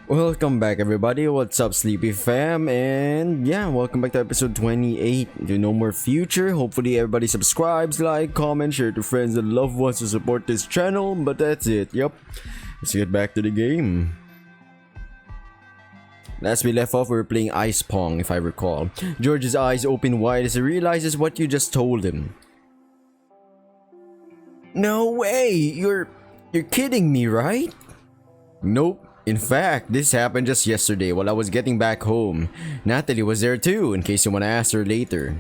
Welcome back, everybody. What's up, Sleepy Fam? And yeah, welcome back to episode 28 to No More Future. Hopefully, everybody subscribes, like, comment, share to friends and loved ones to support this channel. But that's it. Yep. Let's get back to the game. Last we left off, we were playing Ice Pong, if I recall. George's eyes open wide as he realizes what you just told him. No way! You're kidding me, right? Nope. In fact, this happened just yesterday while I was getting back home. Natalie was there too, in case you want to ask her later.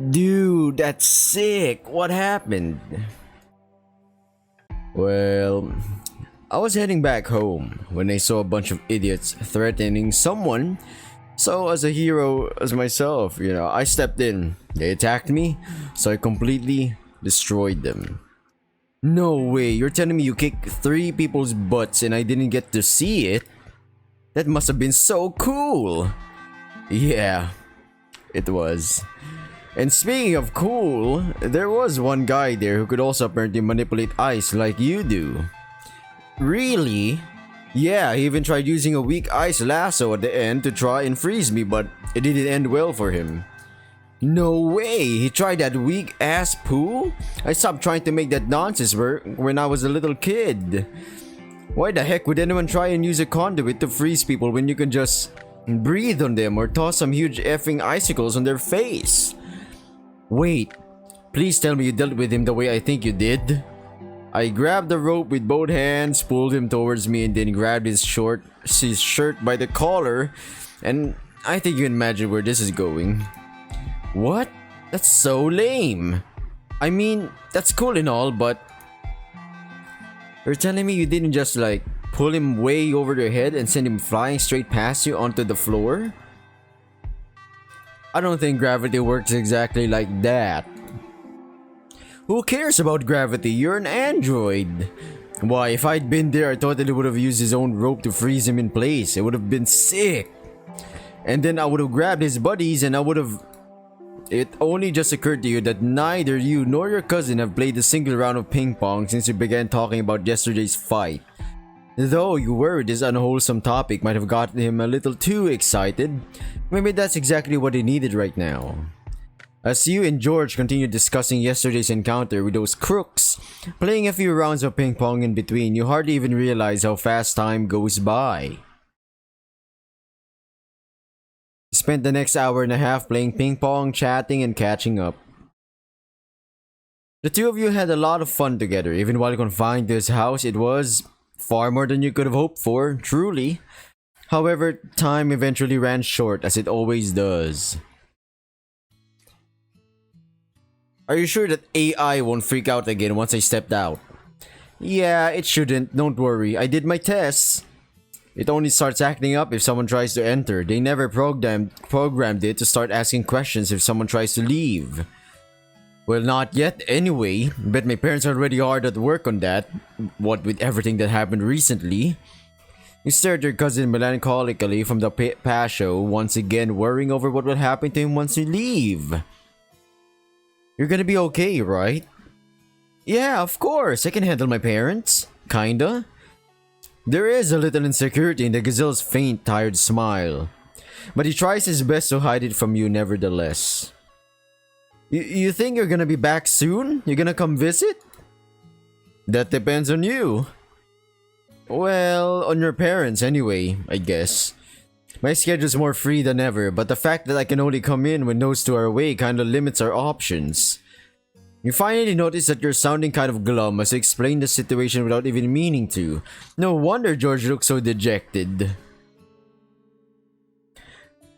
Dude, that's sick. What happened? Well, I was heading back home when I saw a bunch of idiots threatening someone. So as a hero as myself, I stepped in. They attacked me, so I completely destroyed them. No way, you're telling me you kicked 3 people's butts and I didn't get to see it? That must have been so cool! Yeah, it was. And speaking of cool, there was one guy there who could also apparently manipulate ice like you do. Really? Yeah, he even tried using a weak ice lasso at the end to try and freeze me, but it didn't end well for him. No way! He tried that weak ass poo? I stopped trying to make that nonsense work when I was a little kid. Why the heck would anyone try and use a conduit to freeze people when you can just breathe on them or toss some huge effing icicles on their face? Wait, please tell me you dealt with him the way I think you did. I grabbed the rope with both hands, pulled him towards me, and then grabbed his shirt by the collar, and I think you can imagine where this is going. What? That's so lame. I mean, that's cool and all, but you're telling me you didn't just pull him way over your head and send him flying straight past you onto the floor? I don't think gravity works exactly like that. Who cares about gravity? You're an android. Why, if I'd been there, I totally would have used his own rope to freeze him in place. It would have been sick. And then I would have grabbed his buddies and I would have... It only just occurred to you that neither you nor your cousin have played a single round of ping pong since you began talking about yesterday's fight. Though you worried this unwholesome topic might have gotten him a little too excited, maybe that's exactly what he needed right now. As you and George continued discussing yesterday's encounter with those crooks, playing a few rounds of ping pong in between, you hardly even realize how fast time goes by. Spent the next hour and a half playing ping pong, chatting, and catching up. The two of you had a lot of fun together. Even while confined to his house, it was far more than you could have hoped for, truly. However, time eventually ran short, as it always does. Are you sure that AI won't freak out again once I stepped out? Yeah, it shouldn't, don't worry. I did my tests. It only starts acting up if someone tries to enter. They never programmed it to start asking questions if someone tries to leave. Well, not yet anyway. Bet my parents are already hard at work on that. What with everything that happened recently. You stared at your cousin melancholically from the patio, once again worrying over what will happen to him once you leave. You're gonna be okay, right? Yeah, of course. I can handle my parents. Kinda. There is a little insecurity in the gazelle's faint, tired smile, but he tries his best to hide it from you nevertheless. You think you're gonna be back soon? You're gonna come visit? That depends on you. Well, on your parents anyway, I guess. My schedule's more free than ever, but the fact that I can only come in when those two are away kinda limits our options. You finally notice that you're sounding kind of glum as you explain the situation without even meaning to. No wonder George looks so dejected.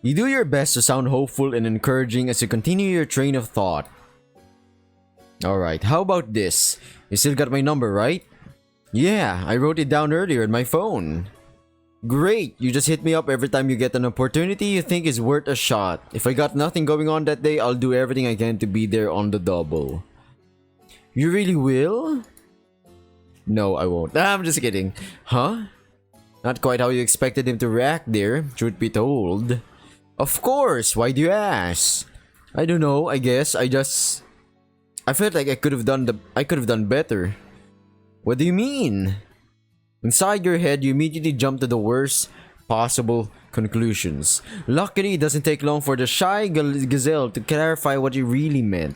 You do your best to sound hopeful and encouraging as you continue your train of thought. Alright, how about this? You still got my number, right? Yeah, I wrote it down earlier on my phone. Great, you just hit me up every time you get an opportunity you think is worth a shot. If I got nothing going on that day, I'll do everything I can to be there on the double. You really will? No, I won't. I'm just kidding. Huh? Not quite how you expected him to react there, truth be told. Of course, why do you ask? I don't know, I guess I felt like I could have done better. What do you mean? Inside your head, you immediately jump to the worst possible conclusions. Luckily, it doesn't take long for the shy gazelle to clarify what he really meant.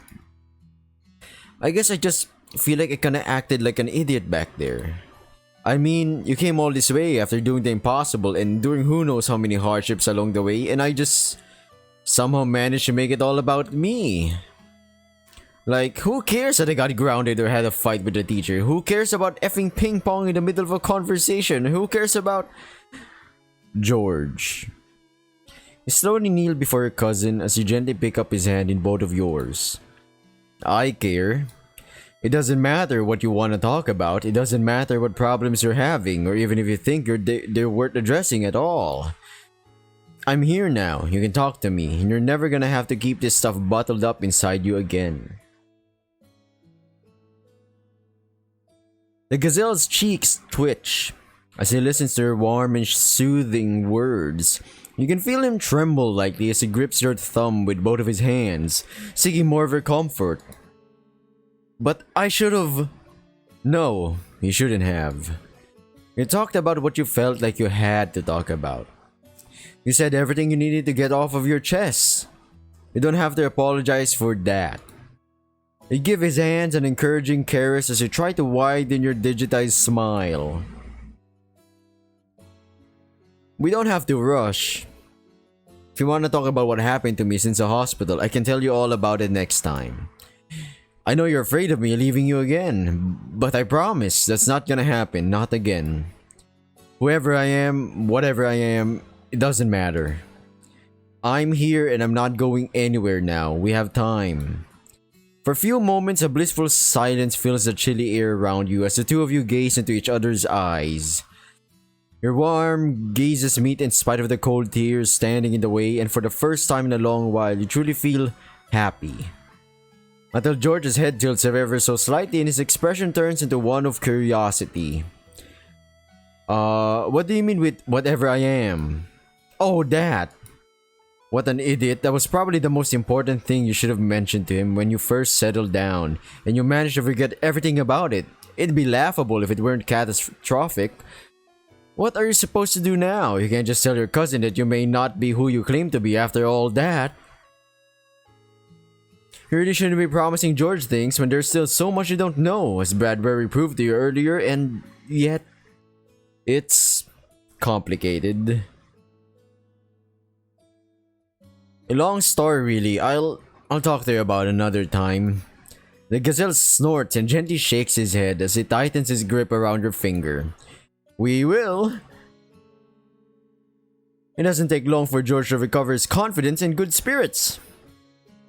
I guess I just feel like I kinda acted like an idiot back there. I mean, you came all this way after doing the impossible and enduring who knows how many hardships along the way, and I just somehow managed to make it all about me. Like, who cares that I got grounded or had a fight with the teacher? Who cares about effing ping pong in the middle of a conversation? Who cares about George? You slowly kneel before your cousin as you gently pick up his hand in both of yours. I care. It doesn't matter what you want to talk about. It doesn't matter what problems you're having, or even if you think they're worth addressing at all. I'm here now. You can talk to me, and you're never gonna have to keep this stuff bottled up inside you again. The gazelle's cheeks twitch as he listens to her warm and soothing words. You can feel him tremble lightly as he grips your thumb with both of his hands, seeking more of her comfort. But I should've... No, you shouldn't have. You talked about what you felt like you had to talk about. You said everything you needed to get off of your chest. You don't have to apologize for that. You give his hands an encouraging caress as you try to widen your digitized smile. We don't have to rush. If you want to talk about what happened to me since the hospital, I can tell you all about it next time. I know you're afraid of me leaving you again, but I promise that's not gonna happen, not again. Whoever I am, whatever I am, it doesn't matter. I'm here and I'm not going anywhere now. We have time. For a few moments, a blissful silence fills the chilly air around you as the two of you gaze into each other's eyes. Your warm gazes meet in spite of the cold tears standing in the way, and for the first time in a long while, you truly feel happy. Until George's head tilts ever so slightly and his expression turns into one of curiosity. What do you mean with whatever I am? Oh, that! What an idiot. That was probably the most important thing you should have mentioned to him when you first settled down, and you managed to forget everything about it. It'd be laughable if it weren't catastrophic. What are you supposed to do now? You can't just tell your cousin that you may not be who you claim to be after all that. You really shouldn't be promising George things when there's still so much you don't know, as Bradbury proved to you earlier, and yet it's complicated. A long story really. I'll talk to you about another time. The gazelle snorts and gently shakes his head as he tightens his grip around your finger. We will. It doesn't take long for George to recover his confidence and good spirits.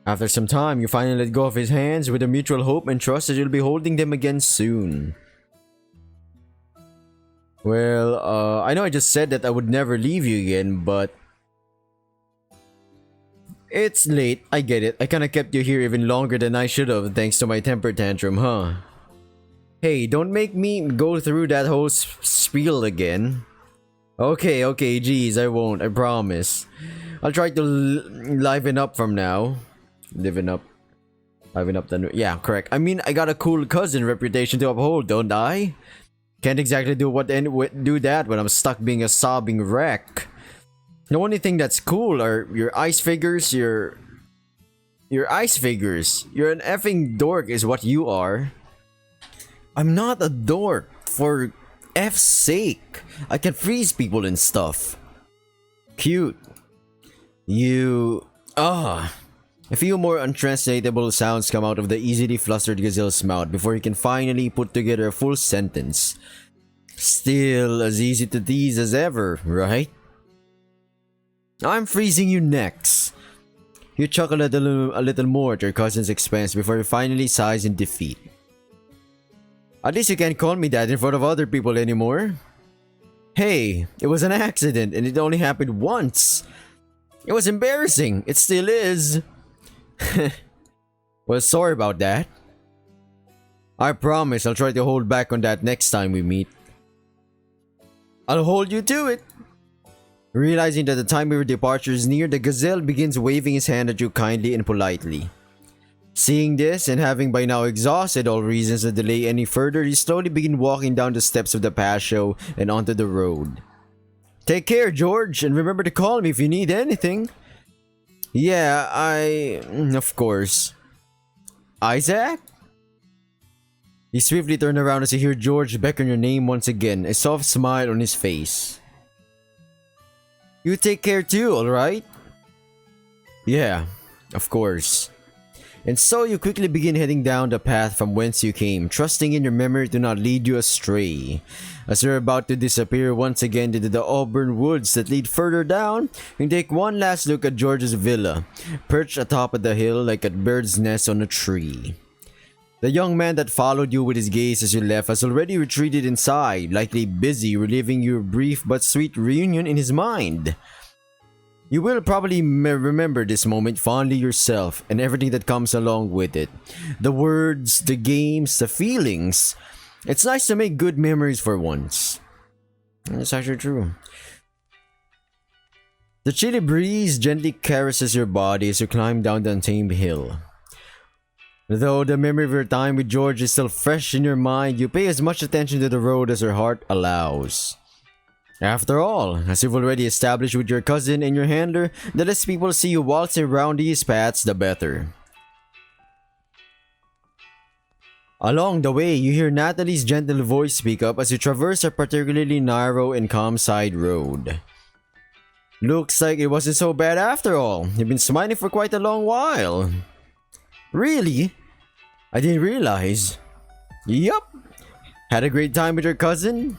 After some time, you finally let go of his hands with a mutual hope and trust that you'll be holding them again soon. Well, I know I just said that I would never leave you again, but it's late, I get it. I kinda kept you here even longer than I should've thanks to my temper tantrum, huh? Hey, don't make me go through that whole spiel again. Okay, geez, I won't, I promise. I'll try to liven up from now. Liven up the... Yeah, correct. I mean, I got a cool cousin reputation to uphold, don't I? Can't exactly do that when I'm stuck being a sobbing wreck. The only thing that's cool are your ice figures, your ice figures. You're an effing dork is what you are. I'm not a dork, for F's sake. I can freeze people and stuff. Cute. You... A few more untranslatable sounds come out of the easily flustered gazelle's mouth before he can finally put together a full sentence. Still as easy to tease as ever, right? I'm freezing you next. You chuckle a little more at your cousin's expense before he finally sighs in defeat. At least you can't call me that in front of other people anymore. Hey, it was an accident and it only happened once. It was embarrassing. It still is. Well, sorry about that. I promise I'll try to hold back on that next time we meet. I'll hold you to it. Realizing that the time of your departure is near, the gazelle begins waving his hand at you kindly and politely. Seeing this and having by now exhausted all reasons to delay any further, you slowly begin walking down the steps of the patio and onto the road. Take care, George, and remember to call me if you need anything. Yeah, of course. Isaac? You swiftly turn around as you hear George beckon your name once again, a soft smile on his face. You take care too, alright? Yeah, of course. And so you quickly begin heading down the path from whence you came, trusting in your memory to not lead you astray. As you're about to disappear once again into the auburn woods that lead further down, you take one last look at George's villa, perched atop of the hill like a bird's nest on a tree. The young man that followed you with his gaze as you left has already retreated inside, likely busy reliving your brief but sweet reunion in his mind. You will probably remember this moment fondly yourself and everything that comes along with it. The words, the games, the feelings. It's nice to make good memories for once. That's actually true. The chilly breeze gently caresses your body as you climb down the untamed hill. Though the memory of your time with George is still fresh in your mind, you pay as much attention to the road as your heart allows. After all, as you've already established with your cousin and your handler, the less people see you waltzing around these paths, the better. Along the way, you hear Natalie's gentle voice speak up as you traverse a particularly narrow and calm side road. Looks like it wasn't so bad after all. You've been smiling for quite a long while. Really? I didn't realize. Yup. Had a great time with your cousin?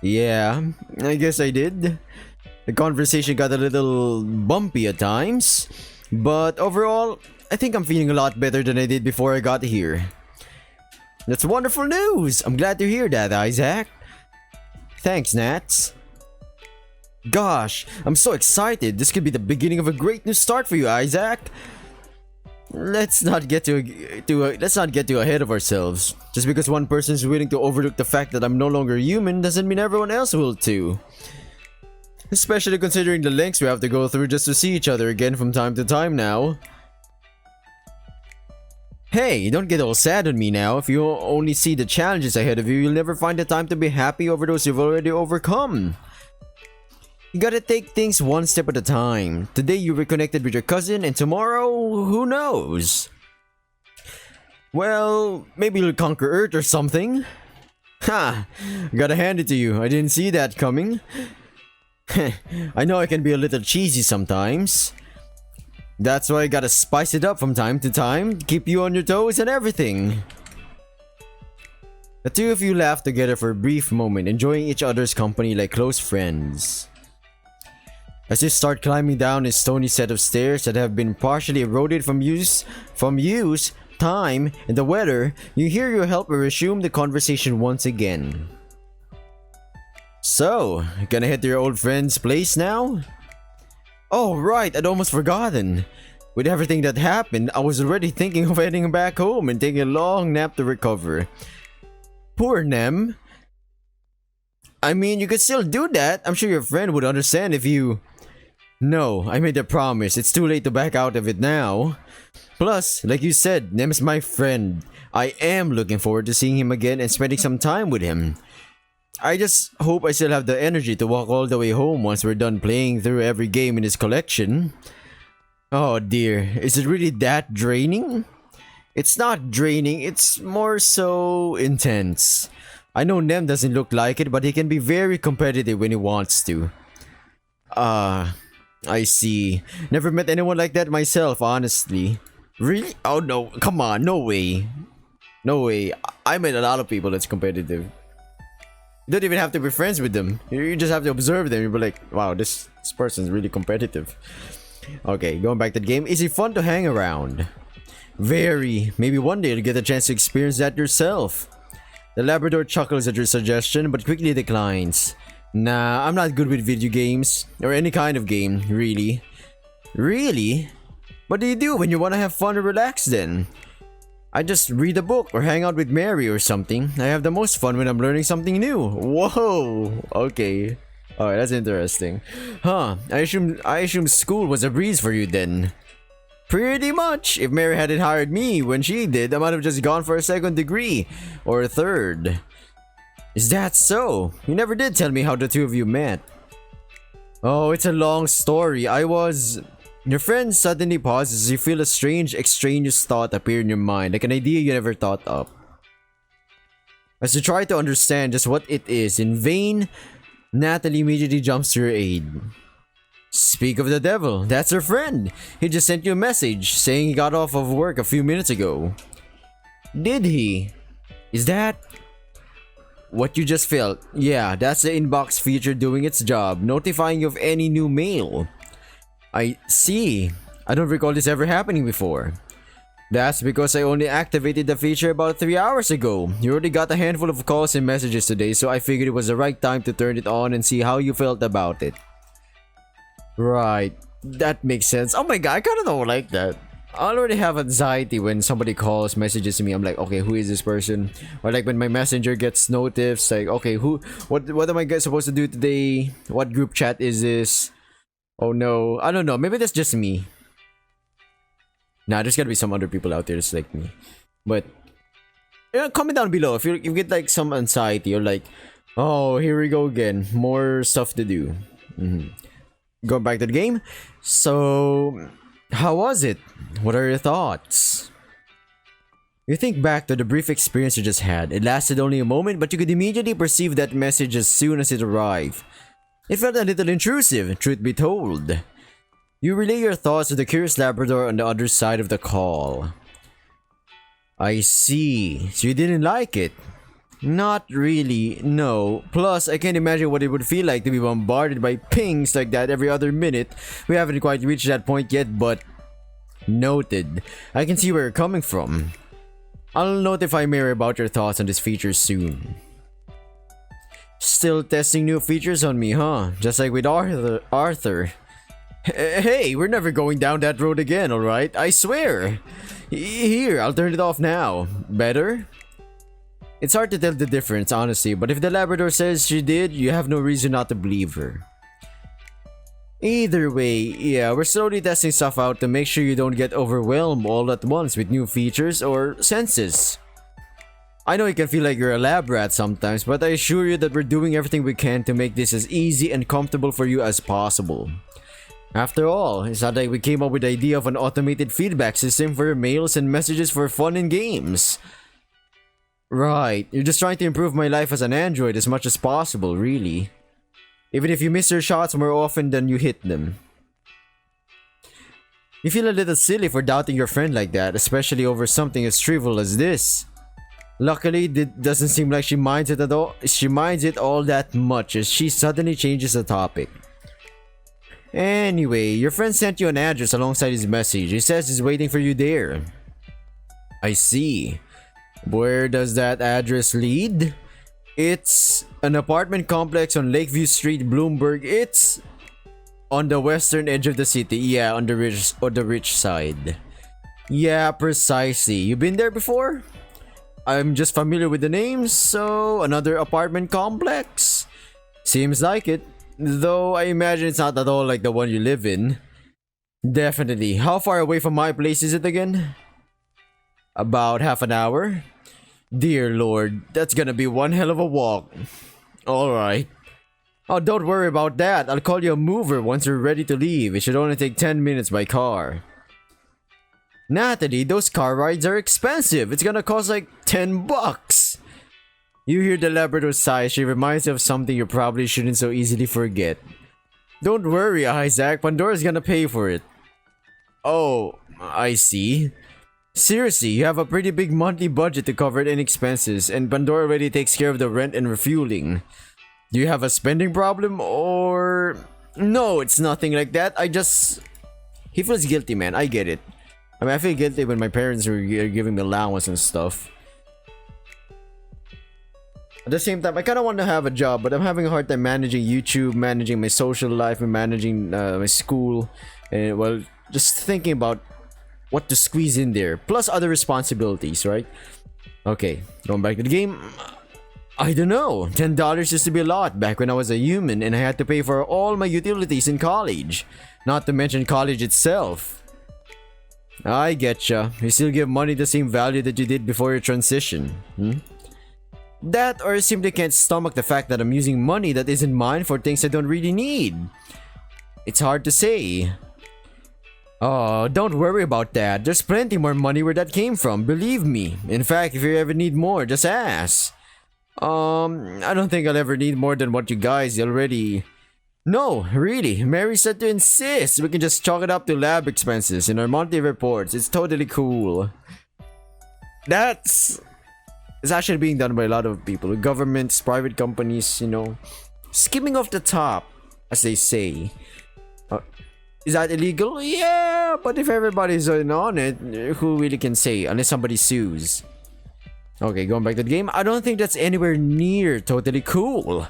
Yeah, I guess I did. The conversation got a little bumpy at times, but overall, I think I'm feeling a lot better than I did before I got here. That's wonderful news! I'm glad to hear that, Isaac. Thanks, Nats. Gosh, I'm so excited. This could be the beginning of a great new start for you, Isaac. Let's not get too ahead of ourselves. Just because one person is willing to overlook the fact that I'm no longer human doesn't mean everyone else will too. Especially considering the lengths we have to go through just to see each other again from time to time now. Hey, don't get all sad on me now. If you only see the challenges ahead of you, you'll never find the time to be happy over those you've already overcome. You gotta take things one step at a time. Today you reconnected with your cousin, and tomorrow, who knows? Well, maybe you'll conquer Earth or something. Ha! Gotta hand it to you, I didn't see that coming. I know I can be a little cheesy sometimes. That's why I gotta spice it up from time to time, keep you on your toes and everything. The two of you laugh together for a brief moment, enjoying each other's company like close friends. As you start climbing down a stony set of stairs that have been partially eroded from use, time, and the weather, you hear your helper resume the conversation once again. So, gonna head to your old friend's place now? Oh right, I'd almost forgotten. With everything that happened, I was already thinking of heading back home and taking a long nap to recover. Poor Nem. I mean, you could still do that. I'm sure your friend would understand if you... No, I made a promise. It's too late to back out of it now. Plus, like you said, Nem's my friend. I am looking forward to seeing him again and spending some time with him. I just hope I still have the energy to walk all the way home once we're done playing through every game in his collection. Oh dear, is it really that draining? It's not draining, it's more so intense. I know Nem doesn't look like it, but he can be very competitive when he wants to. I see. Never met anyone like that myself, honestly. Really? Oh no, come on, no way. No way. I met a lot of people that's competitive. You don't even have to be friends with them. You just have to observe them. You'll be like, wow, this person's really competitive. Okay, going back to the game. Is it fun to hang around? Very. Maybe one day you'll get a chance to experience that yourself. The Labrador chuckles at your suggestion, but quickly declines. Nah, I'm not good with video games. Or any kind of game, really. Really? What do you do when you want to have fun and relax then? I just read a book or hang out with Mary or something. I have the most fun when I'm learning something new. Whoa! Okay. Alright, that's interesting. Huh, I assume school was a breeze for you then. Pretty much. If Mary hadn't hired me when she did, I might have just gone for a second degree. Or a third. Is that so? You never did tell me how the two of you met. Oh, it's a long story. Your friend suddenly pauses as you feel a strange, extraneous thought appear in your mind, like an idea you never thought of. As you try to understand just what it is, in vain, Natalie immediately jumps to your aid. Speak of the devil, that's her friend. He just sent you a message saying he got off of work a few minutes ago. Did he? Is that what you just felt? Yeah, that's the inbox feature doing its job, notifying you of any new mail. I see. I don't recall this ever happening before. That's because I only activated the feature about 3 hours ago. You already got a handful of calls and messages today, so I figured it was the right time to turn it on and see how you felt about it. Right. That makes sense. Oh my god, I kinda don't like that. I already have anxiety when somebody calls, messages me. I'm like, okay, who is this person? Or like when my messenger gets notifs, like, okay, what am I supposed to do today? What group chat is this? Oh no, I don't know. Maybe that's just me. Nah, there's gotta be some other people out there that's like me. But comment down below if you get like some anxiety or like, oh, here we go again, more stuff to do. Going back to the game. So, how was it? What are your thoughts? You think back to the brief experience you just had. It lasted only a moment, but you could immediately perceive that message as soon as it arrived. It felt a little intrusive, truth be told. You relay your thoughts to the curious Labrador on the other side of the call. I see. So you didn't like it? Not really, no. Plus, I can't imagine what it would feel like to be bombarded by pings like that every other minute. We haven't quite reached that point yet, but... Noted. I can see where you're coming from. I'll notify Mary about your thoughts on this feature soon. Still testing new features on me, huh? Just like with Arthur. Hey, we're never going down that road again, alright? I swear. Here, I'll turn it off now. Better? It's hard to tell the difference, honestly, but if the Labrador says she did, you have no reason not to believe her. Either way, yeah, we're slowly testing stuff out to make sure you don't get overwhelmed all at once with new features or senses. I know it can feel like you're a lab rat sometimes, but I assure you that we're doing everything we can to make this as easy and comfortable for you as possible. After all, it's not like we came up with the idea of an automated feedback system for your mails and messages for fun and games. Right, you're just trying to improve my life as an android as much as possible, really. Even if you miss your shots more often than you hit them. You feel a little silly for doubting your friend like that, especially over something as trivial as this. Luckily, it doesn't seem like she minds it at all. She minds it all that much as she suddenly changes the topic. Anyway, your friend sent you an address alongside his message. He says he's waiting for you there. I see. Where does that address lead? It's an apartment complex on Lakeview Street, Bloomberg. It's on the western edge of the city. Yeah, on the rich side. Yeah, precisely. You been there before? I'm just familiar with the names, so another apartment complex? Seems like it. Though I imagine it's not at all like the one you live in. Definitely. How far away from my place is it again? About half an hour? Dear Lord, that's gonna be one hell of a walk. Alright. Oh, don't worry about that. I'll call you a mover once you're ready to leave. It should only take 10 minutes by car. Natalie, those car rides are expensive. It's gonna cost like 10 bucks. You hear the Labrador sigh. She reminds you of something you probably shouldn't so easily forget. Don't worry, Isaac. Pandora's gonna pay for it. Oh, I see. Seriously, you have a pretty big monthly budget to cover any expenses, and Pandora already takes care of the rent and refueling. Do you have a spending problem, or... No, it's nothing like that. He feels guilty, man. I get it. I mean, I feel guilty when my parents are giving me allowance and stuff. At the same time, I kind of want to have a job, but I'm having a hard time managing YouTube, managing my social life, and managing my school. And, well, just thinking about what to squeeze in there. Plus other responsibilities, right? Okay, going back to the game. I don't know. $10 used to be a lot back when I was a human and I had to pay for all my utilities in college. Not to mention college itself. I getcha. You still give money the same value that you did before your transition. That, or I simply can't stomach the fact that I'm using money that isn't mine for things I don't really need. It's hard to say. Oh, don't worry about that. There's plenty more money where that came from, believe me. In fact, if you ever need more, just ask. I don't think I'll ever need more than what you guys already... No, really, Mary said to insist. We can just chalk it up to lab expenses in our monthly reports. It's totally cool. It's actually being done by a lot of people. Governments, private companies, you know. Skimming off the top, as they say. Is that illegal? Yeah, but if everybody's on it, who really can say? Unless somebody sues. Okay, going back to the game. I don't think that's anywhere near totally cool.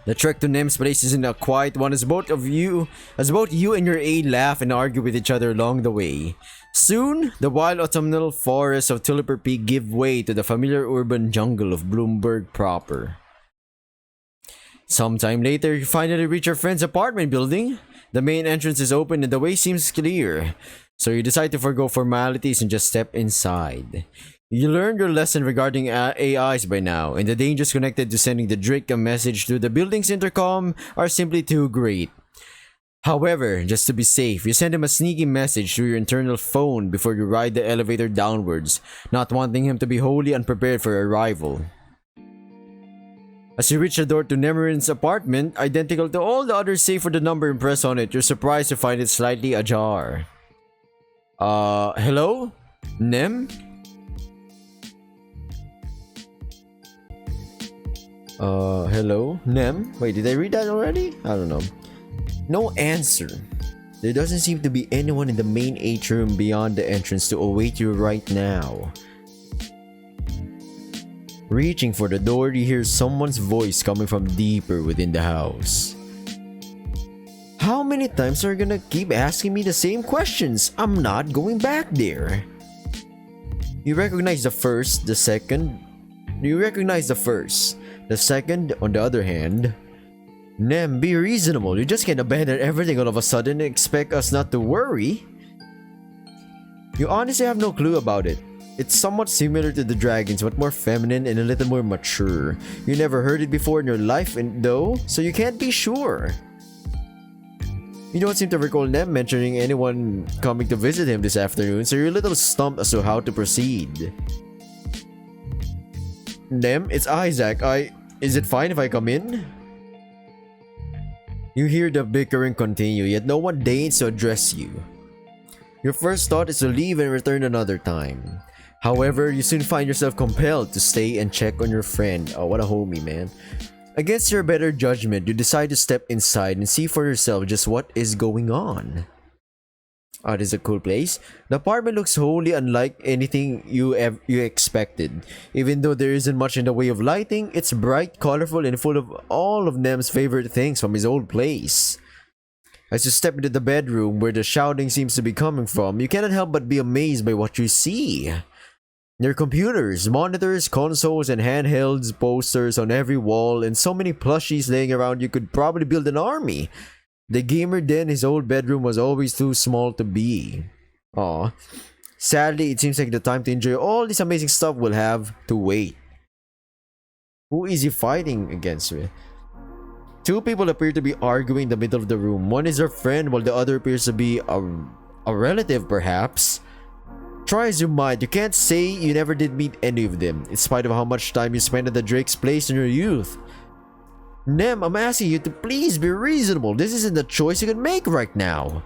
The trek to NEM's place isn't a quiet one as both you and your aide laugh and argue with each other along the way. Soon, the wild autumnal forests of Tuliper Peak give way to the familiar urban jungle of Bloomberg proper. Sometime later, you finally reach your friend's apartment building. The main entrance is open and the way seems clear, so you decide to forgo formalities and just step inside. You learned your lesson regarding AIs by now, and the dangers connected to sending the Drake a message through the building's intercom are simply too great. However, just to be safe, you send him a sneaky message through your internal phone before you ride the elevator downwards, not wanting him to be wholly unprepared for arrival. As you reach the door to Nemarin's apartment, identical to all the others save for the number impressed on it, you're surprised to find it slightly ajar. Hello? Nem? Hello? Nem? Wait, did I read that already? I don't know. No answer. There doesn't seem to be anyone in the main atrium beyond the entrance to await you right now. Reaching for the door, you hear someone's voice coming from deeper within the house. How many times are you gonna keep asking me the same questions? I'm not going back there. You recognize the first, the second. The second, on the other hand, Nem, be reasonable. You just can't abandon everything all of a sudden and expect us not to worry. You honestly have no clue about it. It's somewhat similar to the dragons, but more feminine and a little more mature. You never heard it before in your life, though, so you can't be sure. You don't seem to recall Nem mentioning anyone coming to visit him this afternoon, so you're a little stumped as to how to proceed. Nem, it's Isaac. Is it fine if I come in? You hear the bickering continue, yet no one deigns to address you. Your first thought is to leave and return another time. However, you soon find yourself compelled to stay and check on your friend. Oh, what a homie, man. Against your better judgment, you decide to step inside and see for yourself just what is going on. Oh, this is a cool place. The apartment looks wholly unlike anything you expected. Even though there isn't much in the way of lighting, it's bright, colorful, and full of all of Nem's favorite things from his old place. As you step into the bedroom where the shouting seems to be coming from, you cannot help but be amazed by what you see. There are computers, monitors, consoles, and handhelds, posters on every wall, and so many plushies laying around you could probably build an army. The gamer den, his old bedroom, was always too small to be. Aw. Sadly, it seems like the time to enjoy all this amazing stuff will have to wait. Who is he fighting against? Two people appear to be arguing in the middle of the room. One is her friend, while the other appears to be a relative, perhaps. Try as you might, you can't say you never did meet any of them, in spite of how much time you spent at the Drake's place in your youth. Nem, I'm asking you to please be reasonable. This isn't the choice you can make right now.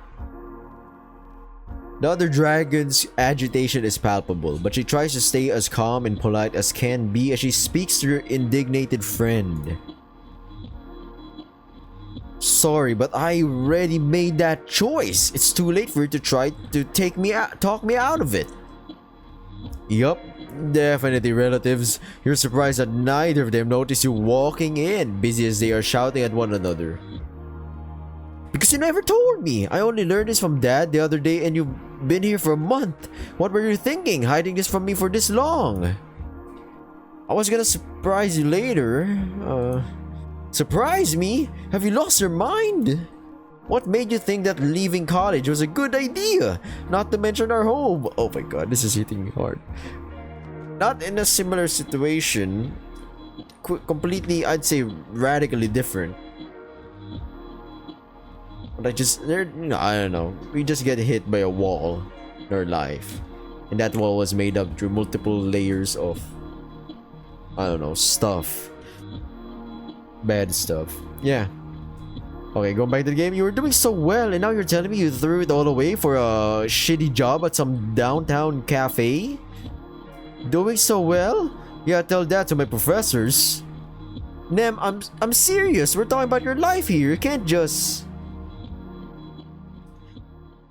The other dragon's agitation is palpable, but she tries to stay as calm and polite as can be as she speaks to her indignated friend. Sorry, but I already made that choice. It's too late for you to try to talk me out of it. Yup, definitely relatives. You're surprised that neither of them notice you walking in, busy as they are shouting at one another. Because you never told me. I only learned this from Dad the other day and you've been here for a month. What were you thinking, hiding this from me for this long? I was gonna surprise you later. Surprise me? Have you lost your mind? What made you think that leaving college was a good idea? Not to mention our home. Oh my god, this is hitting me hard. Not in a similar situation. Completely, I'd say radically different. But I don't know. We just get hit by a wall in our life. And that wall was made up through multiple layers of, I don't know, stuff. Bad stuff. Yeah. Okay, going back to the game. You were doing so well and now you're telling me you threw it all away for a shitty job at some downtown cafe? Doing so well? Yeah, tell that to my professors. Nem, I'm serious. We're talking about your life here. You can't just...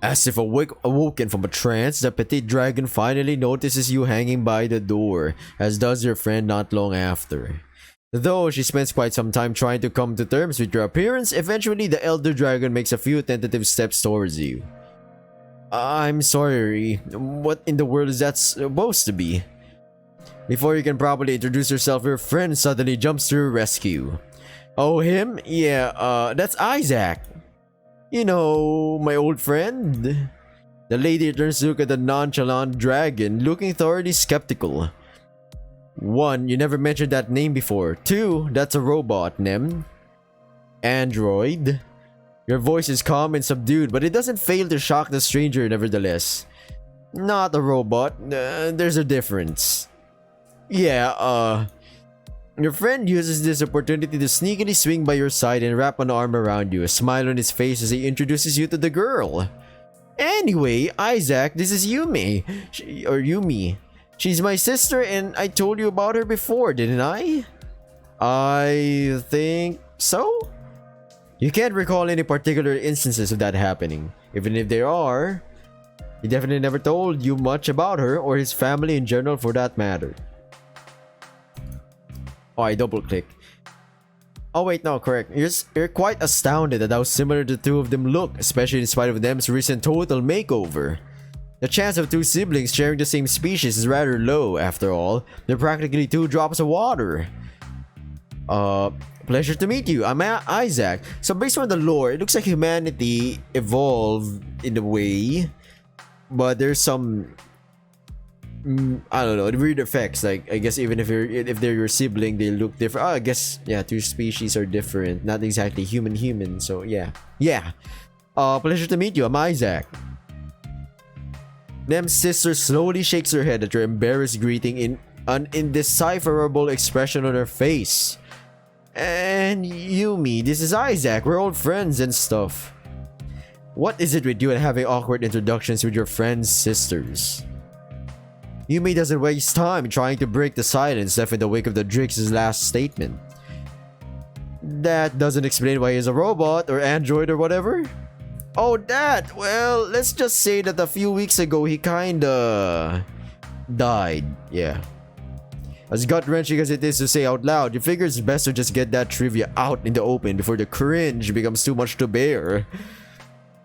As if awoken from a trance, the petite dragon finally notices you hanging by the door, as does your friend not long after. Though she spends quite some time trying to come to terms with your appearance, eventually the elder dragon makes a few tentative steps towards you. I'm sorry, what in the world is that supposed to be? Before you can properly introduce yourself, your friend suddenly jumps to your rescue. Oh, him? Yeah, that's Isaac. You know, my old friend. The lady turns to look at the nonchalant dragon, looking thoroughly skeptical. 1. You never mentioned that name before. 2. That's a robot, Nem. Android. Your voice is calm and subdued, but it doesn't fail to shock the stranger nevertheless. Not a robot. There's a difference. Yeah, your friend uses this opportunity to sneakily swing by your side and wrap an arm around you, a smile on his face as he introduces you to the girl. Anyway, Isaac, this is Yumi. Yumi. She's my sister and I told you about her before, didn't I? I think so? You can't recall any particular instances of that happening. Even if there are, he definitely never told you much about her or his family in general for that matter. Oh, I double click. Oh wait, no, correct. You're quite astounded at how similar the two of them look, especially in spite of them's recent total makeover. The chance of two siblings sharing the same species is rather low, after all. They're practically 2 drops of water. Pleasure to meet you. I'm Isaac. So based on the lore, it looks like humanity evolved in a way, but there's some I don't know, weird effects. Like, I guess even if they're your sibling, they look different. Oh, I guess, yeah, 2 species are different. Not exactly human. So, yeah. Yeah. Pleasure to meet you. I'm Isaac. Nem's sister slowly shakes her head at your embarrassed greeting in an indecipherable expression on her face. And Yumi, this is Isaac. We're old friends and stuff. What is it with you and having awkward introductions with your friends' sisters? Yumi doesn't waste time trying to break the silence left in the wake of the Drix's last statement. That doesn't explain why he's a robot or android or whatever. Oh, that! Well, let's just say that a few weeks ago he kinda died. Yeah. As gut-wrenching as it is to say out loud, you figure it's best to just get that trivia out in the open before the cringe becomes too much to bear.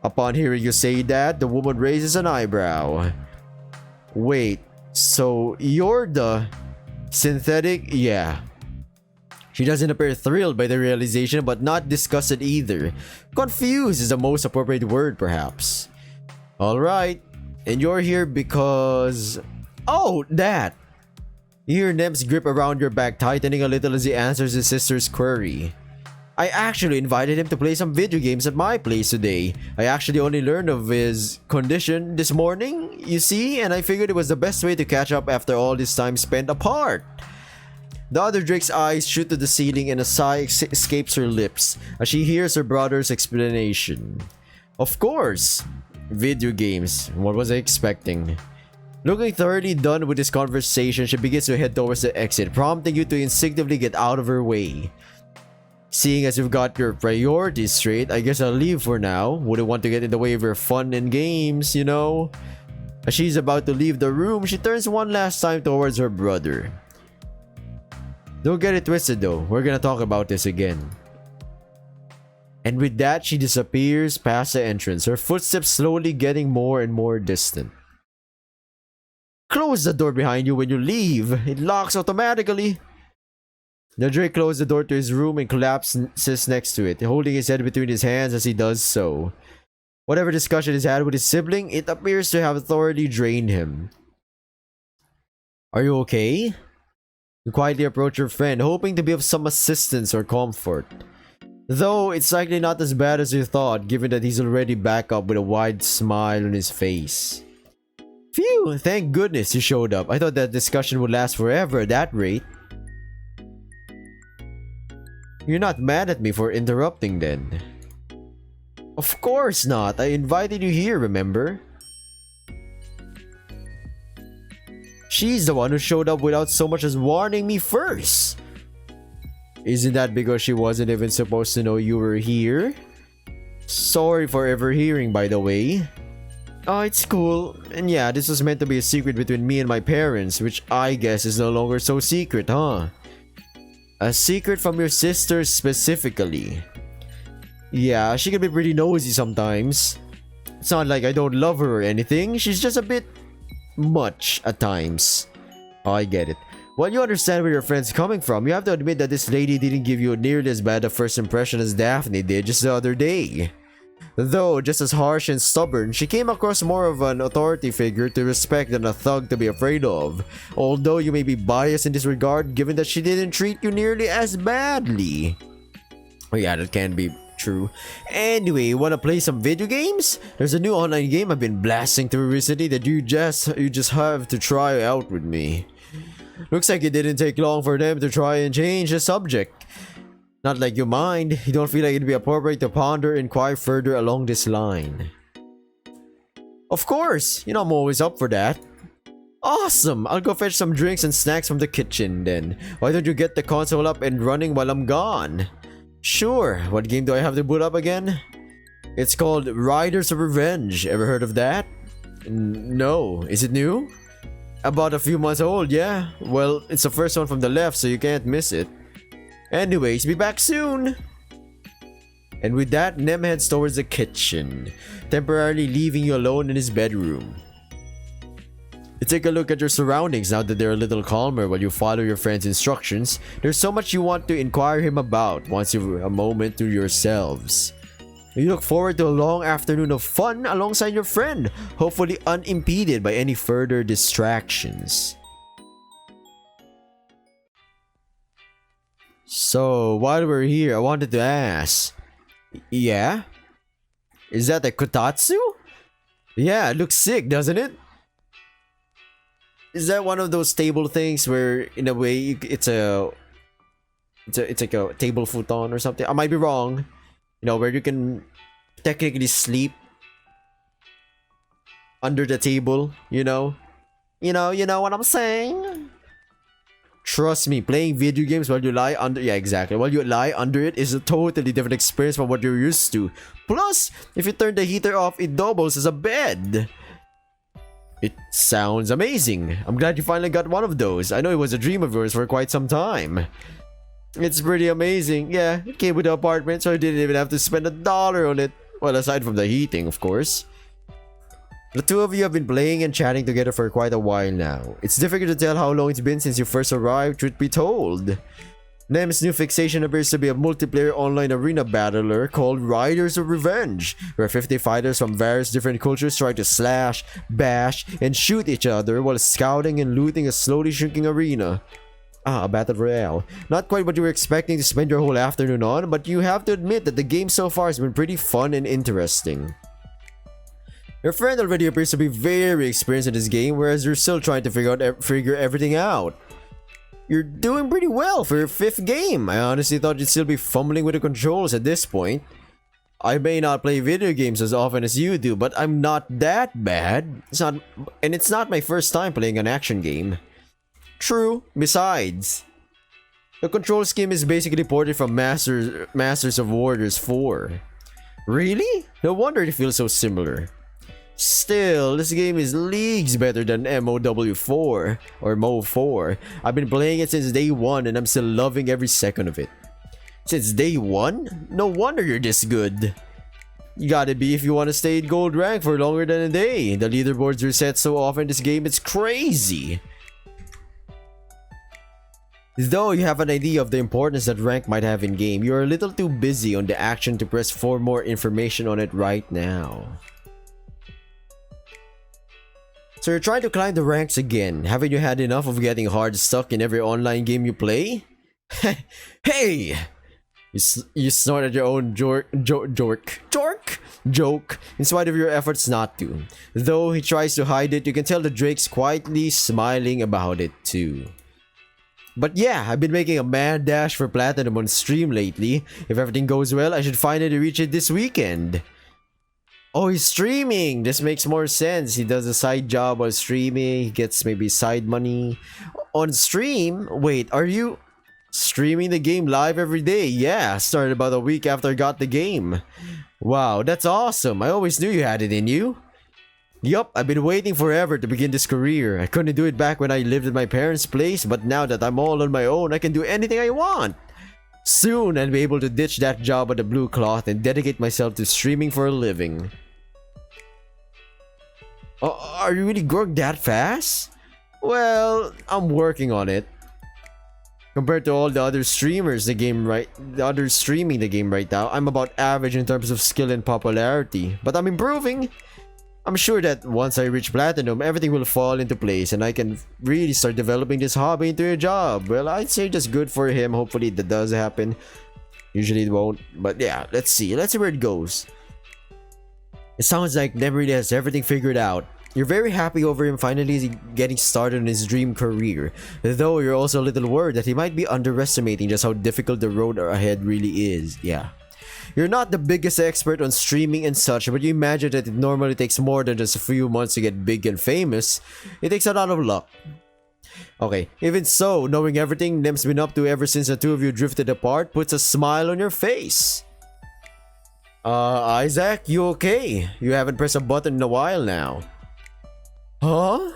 Upon hearing you say that, the woman raises an eyebrow. Wait. So, you're the synthetic? Yeah. She doesn't appear thrilled by the realization, but not disgusted either. Confused is the most appropriate word, perhaps. Alright. And you're here because... Oh, that! You hear Nem's grip around your back tightening a little as he answers his sister's query. I actually invited him to play some video games at my place today. I actually only learned of his condition this morning, you see, and I figured it was the best way to catch up after all this time spent apart. The other Drake's eyes shoot to the ceiling and a sigh escapes her lips as she hears her brother's explanation. Of course! Video games. What was I expecting? Looking thoroughly done with this conversation, she begins to head towards the exit, prompting you to instinctively get out of her way. Seeing as you've got your priorities straight, I guess I'll leave for now. Wouldn't want to get in the way of your fun and games, you know? As she's about to leave the room, she turns one last time towards her brother. Don't get it twisted though, we're gonna talk about this again. And with that, she disappears past the entrance, her footsteps slowly getting more and more distant. Close the door behind you when you leave. It locks automatically. The Drake closed the door to his room and collapses next to it, holding his head between his hands as he does so. Whatever discussion he's had with his sibling, it appears to have thoroughly drained him. Are you okay? You quietly approach your friend, hoping to be of some assistance or comfort. Though it's likely not as bad as you thought, given that he's already back up with a wide smile on his face. Phew, thank goodness you showed up. I thought that discussion would last forever at that rate. You're not mad at me for interrupting then? Of course not. I invited you here, remember? She's the one who showed up without so much as warning me first. Isn't that because she wasn't even supposed to know you were here? Sorry for overhearing, by the way. Oh, it's cool. And yeah, this was meant to be a secret between me and my parents, which I guess is no longer so secret, huh? A secret from your sister specifically. Yeah, she can be pretty nosy sometimes. It's not like I don't love her or anything, she's just a bit much at times. Oh, I get it. While you understand where your friend's coming from, you have to admit that this lady didn't give you nearly as bad a first impression as Daphne did just the other day. Though just as harsh and stubborn, she came across more of an authority figure to respect than a thug to be afraid of. Although you may be biased in this regard, given that she didn't treat you nearly as badly. Oh yeah, that can be true. Anyway, wanna play some video games? There's a new online game I've been blasting through recently that you just have to try out with me. Looks like it didn't take long for them to try and change the subject. Not like you mind, you don't feel like it'd be appropriate to ponder and inquire further along this line. Of course, you know I'm always up for that. Awesome, I'll go fetch some drinks and snacks from the kitchen then. Why don't you get the console up and running while I'm gone? Sure, what game do I have to boot up again? It's called Riders of Revenge, ever heard of that? No, is it new? About a few months old, yeah. Well, it's the first one from the left, so you can't miss it. Anyways, be back soon! And with that, Nem heads towards the kitchen, temporarily leaving you alone in his bedroom. You take a look at your surroundings now that they're a little calmer while you follow your friend's instructions. There's so much you want to inquire him about once you've a moment to yourselves. You look forward to a long afternoon of fun alongside your friend, hopefully unimpeded by any further distractions. So, while we're here, I wanted to ask. Yeah? Is that a kotatsu? Yeah, it looks sick, doesn't it? Is that one of those table things where, in a way, it's like a table futon or something? I might be wrong. You know, where you can technically sleep under the table, you know? You know what I'm saying? Trust me, playing video games while you lie under... Yeah, exactly. While you lie under it is a totally different experience from what you're used to. Plus, if you turn the heater off, it doubles as a bed. It sounds amazing. I'm glad you finally got one of those. I know it was a dream of yours for quite some time. It's pretty amazing. Yeah, it came with the apartment, so I didn't even have to spend $1 on it. Well, aside from the heating, of course. The two of you have been playing and chatting together for quite a while now. It's difficult to tell how long it's been since you first arrived, truth be told. NEM's new fixation appears to be a multiplayer online arena battler called Riders of Revenge, where 50 fighters from various different cultures try to slash, bash, and shoot each other while scouting and looting a slowly shrinking arena. Ah, a battle royale. Not quite what you were expecting to spend your whole afternoon on, but you have to admit that the game so far has been pretty fun and interesting. Your friend already appears to be very experienced in this game, whereas you're still trying to figure everything out. You're doing pretty well for your 5th game. I honestly thought you'd still be fumbling with the controls at this point. I may not play video games as often as you do, but I'm not that bad. It's not my first time playing an action game. True, besides, the control scheme is basically ported from Masters of Warriors 4. Really? No wonder it feels so similar. Still, this game is leagues better than MOW4 or MO4. I've been playing it since day 1 and I'm still loving every second of it. Since day 1? No wonder you're this good. You gotta be if you want to stay in gold rank for longer than a day. The leaderboards reset so often in this game, it's crazy. Though you have an idea of the importance that rank might have in game, you are a little too busy on the action to press for more information on it right now. So you're trying to climb the ranks again. Haven't you had enough of getting hard stuck in every online game you play? Hey! You snorted your own joke in spite of your efforts not to. Though he tries to hide it, you can tell that Drake's quietly smiling about it too. But yeah, I've been making a mad dash for Platinum on stream lately. If everything goes well, I should finally reach it this weekend. Oh, he's streaming! This makes more sense. He does a side job while streaming. He gets maybe side money. On stream? Wait, are you streaming the game live every day? Yeah, started about a week after I got the game. Wow, that's awesome. I always knew you had it in you. Yup, I've been waiting forever to begin this career. I couldn't do it back when I lived at my parents' place, but now that I'm all on my own, I can do anything I want. Soon, I'll be able to ditch that job at the Blue Cloth and dedicate myself to streaming for a living. Are you really growing that fast? Well, I'm working on it. Compared to all the other streamers streaming the game right now, I'm about average in terms of skill and popularity, but I'm improving. I'm sure that once I reach Platinum, everything will fall into place and I can really start developing this hobby into a job. Well, I'd say just good for him. Hopefully that does happen. Usually it won't, but yeah, let's see where it goes. It sounds like NEM really has everything figured out. You're very happy over him finally getting started on his dream career, though you're also a little worried that he might be underestimating just how difficult the road ahead really is. Yeah. You're not the biggest expert on streaming and such, but you imagine that it normally takes more than just a few months to get big and famous. It takes a lot of luck. Okay, even so, knowing everything NEM's been up to ever since the two of you drifted apart puts a smile on your face. Isaac, you okay? You haven't pressed a button in a while now. Huh?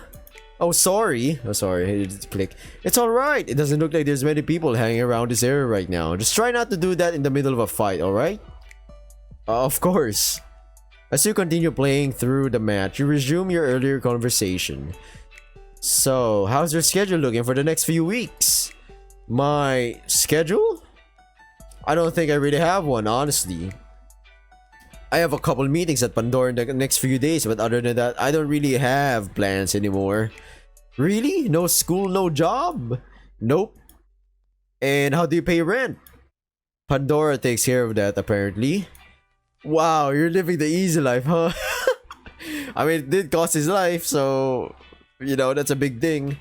Oh, sorry. I didn't click. It's alright. It doesn't look like there's many people hanging around this area right now. Just try not to do that in the middle of a fight, alright? Of course. As you continue playing through the match, you resume your earlier conversation. So, how's your schedule looking for the next few weeks? My schedule? I don't think I really have one, honestly. I have a couple meetings at Pandora in the next few days, but other than that, I don't really have plans anymore. Really? No school, no job? Nope. And how do you pay rent? Pandora takes care of that, apparently. Wow, you're living the easy life, huh? I mean, it did cost his life, so, you know, that's a big thing.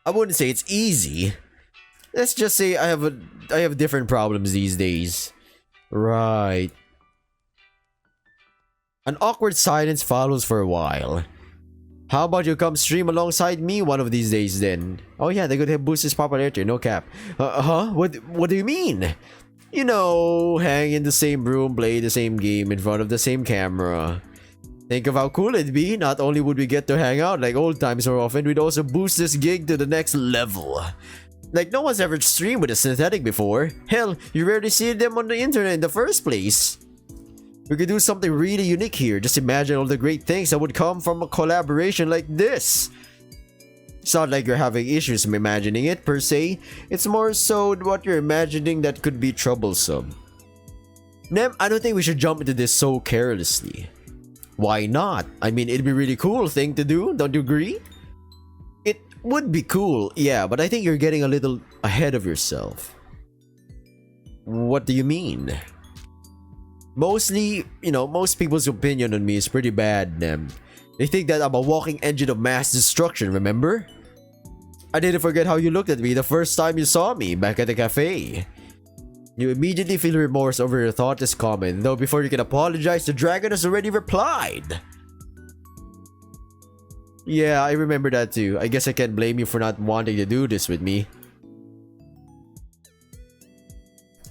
I wouldn't say it's easy. Let's just say I have different problems these days. Right. An awkward silence follows for a while. How about you come stream alongside me one of these days then? Oh yeah, they could have boost his popularity, no cap. Huh? What do you mean? You know, hang in the same room, play the same game in front of the same camera. Think of how cool it'd be. Not only would we get to hang out like old times more often, we'd also boost this gig to the next level. Like no one's ever streamed with a synthetic before. Hell, you rarely see them on the internet in the first place. We could do something really unique here. Just imagine all the great things that would come from a collaboration like this. It's not like you're having issues imagining it per se. It's more so what you're imagining that could be troublesome. Nem, I don't think we should jump into this so carelessly. Why not? I mean, it'd be a really cool thing to do, don't you agree? It would be cool, yeah, but I think you're getting a little ahead of yourself. What do you mean? Mostly, you know, most people's opinion on me is pretty bad, Nem. They think that I'm a walking engine of mass destruction, remember? I didn't forget how you looked at me the first time you saw me back at the cafe. You immediately feel remorse over your thoughtless comment, though before you can apologize, the dragon has already replied. Yeah, I remember that too. I guess I can't blame you for not wanting to do this with me.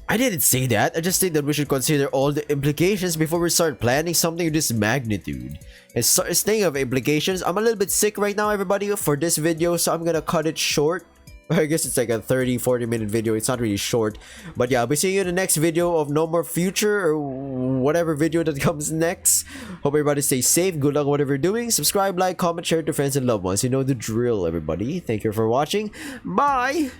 I didn't say that. I just think that we should consider all the implications before we start planning something of this magnitude. And staying of implications, I'm a little bit sick right now, everybody, for this video, so I'm gonna cut it short. I guess it's like a 30-40 minute video. It's not really short. But yeah, I'll be seeing you in the next video of No More Future or whatever video that comes next. Hope everybody stays safe. Good luck whatever you're doing. Subscribe, like, comment, share to friends and loved ones. You know the drill, everybody. Thank you for watching. Bye!